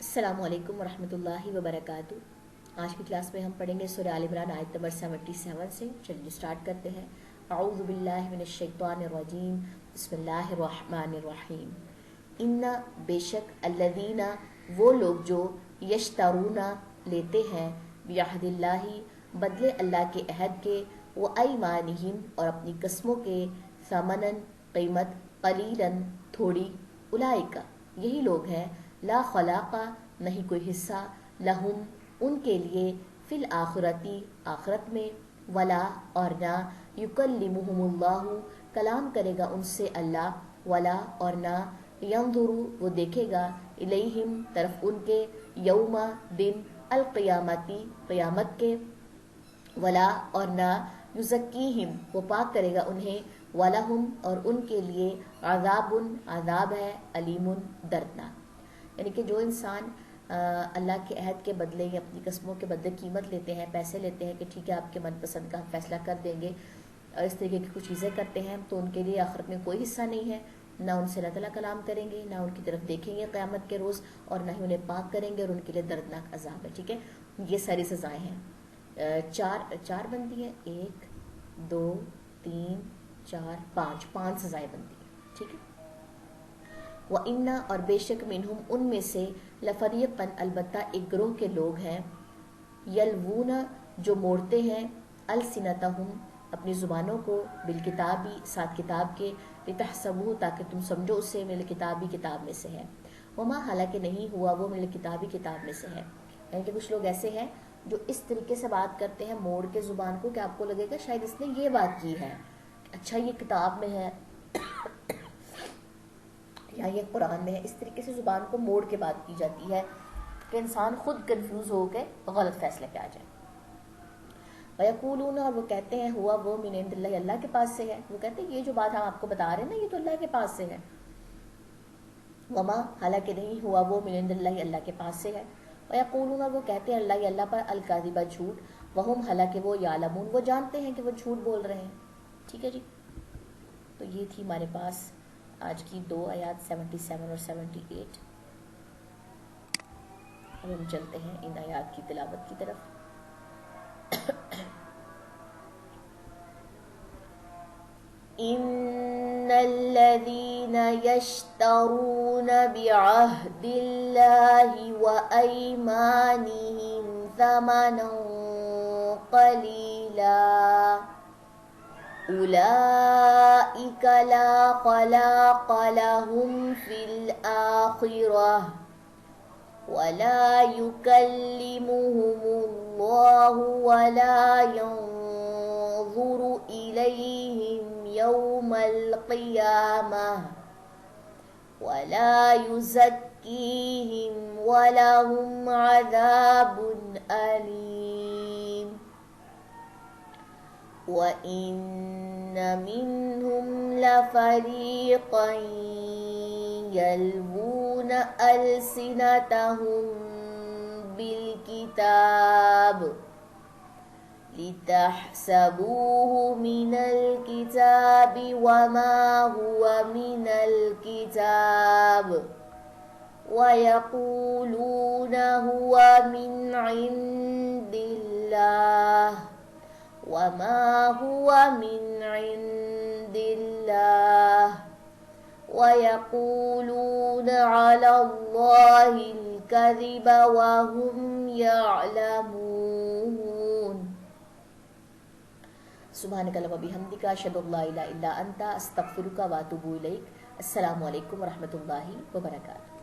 अस्सलामु अलैकुम वरहमतुल्लाहि वबरकातुह। आज की क्लास में हम पढ़ेंगे सूरह आल इमरान आयत नंबर 77 से। चलिए स्टार्ट करते हैं। अऊज़ु बिल्लाहि मिनश शैतानिर रजीम, बिस्मिल्लाहिर रहमानिर रहीम। इन्ना बेशक अल्लज़ीना वो लोग जो यश्तरूना लेते हैं बिअहदिल्लाहि बदले अल्लाह के अहद के, व अयमानिहिम और अपनी कस्मों के, समनन कीमत, कलीलन थोड़ी, उलाइका यही लोग हैं, ला खलाका नहीं कोई हिस्सा, लहुम उनके लिए, फिल आखिरती आखिरत में, वला और ना, युकल्लिमुहुमुल्लाहु कलाम करेगा उनसे अल्लाह, वला और ना, यंजुरु वो देखेगा, इलैहिम तरफ उनके, यौमा दिन, अल क़ियामती क़ियामत के, वला और ना, युज़क्कीहिम वो पाक करेगा उन्हें, वलहुम और उनके लिए, अज़ाबुन अज़ाब है, अलीमुन दर्दनाक। यानी कि जो इंसान अल्लाह के अहद के बदले या अपनी कस्मों के बदले कीमत लेते हैं, पैसे लेते हैं कि ठीक है आपके मनपसंद का फैसला कर देंगे, और इस तरीके की कुछ चीज़ें करते हैं, तो उनके लिए आखिरत में कोई हिस्सा नहीं है। ना उनसे अल्लाह ताला कलाम करेंगे, ना उनकी तरफ देखेंगे क़यामत के रोज़, और ना ही उन्हें पाक करेंगे, और उनके लिए दर्दनाक अजाब है। ठीक है, ये सारी सज़ाएँ हैं। चार बनती हैं, 1 2 3 4 5 सज़ाएँ बनती हैं। ठीक है। व इन्ना और बेशक मिनहुम उनमें से, लफरीक़न अलबत्ता एक ग्रोह के लोग हैं, यलवूना जो मोड़ते हैं, अलसिनतहुम अपनी ज़ुबानों को, बिल किताबी साथ किताब के, लितहसबूहु ताकि तुम समझो उसे, मिल किताबी किताब में से है, वमा हालांकि नहीं हुआ वो मिल किताबी किताब में से है। यानी कि कुछ लोग ऐसे हैं जो इस तरीके से बात करते हैं मोड़ के ज़ुबान को कि आपको लगेगा शायद इसने ये बात की है, अच्छा ये किताब में है या ये कुरान में है। इस तरीके से ज़ुबान को मोड़ के बात की जाती है कि इंसान खुद कंफ्यूज हो के गलत फैसले पे आ जाए। वयक़ूलून और वो कहते हैं, हुआ वो मिन इंदिल्लाहि अल्लाह के पास से है। वो कहते हैं ये जो बात हम आपको बता रहे हैं ना, ये तो अल्लाह के पास से है। वमा हालांकि नहीं हुआ वो मिन इंदिल्लाहि अल्लाह के पास से है। वयक़ूलून और वो कहते हैं अल्लाह पर अल-काज़िबा झूठ, वहुम हालांकि वो यालमून वो जानते हैं कि वो झूठ बोल रहे हैं। ठीक है जी, तो ये थी हमारे पास आज की 2 आयत 77 और 78। अब हम चलते हैं इन आयत की तिलावत की तरफ। इन्नल्लज़ीना यश्तरून बिअहदिल्लाहि व अयमानिहिम समनन क़लीला उलाइका ला खलाक़ लहुम फिल आखिरह वला युकल्लिमुहुमुल्लाहु वला यंज़ुरु इलैहिम यौमल क़ियामह वला युज़क्कीहिम वलहुम अज़ाबुन अलीम। वइन्न मिनहुम लफरीक़न यल्वून अलसिनतहुम बिलकिताब लितहसबूहु मिनल किताबि वमा हुवा मिनल किताब वयक़ूलून हुवा मिन इंदिल्लाह वमा हुवा मिन इंदिल्लाह वयक़ूलून अलल्लाहिल कज़िब वहुम यअलमून। सुब्हानकल्लाह व बिहम्दिका अशहदु अल्ला इलाहा इल्ला अंता अस्तगफिरुका व अतूबु इलैक। अस्सलामु अलैकुम व रहमतुल्लाहि व बरकातुहू।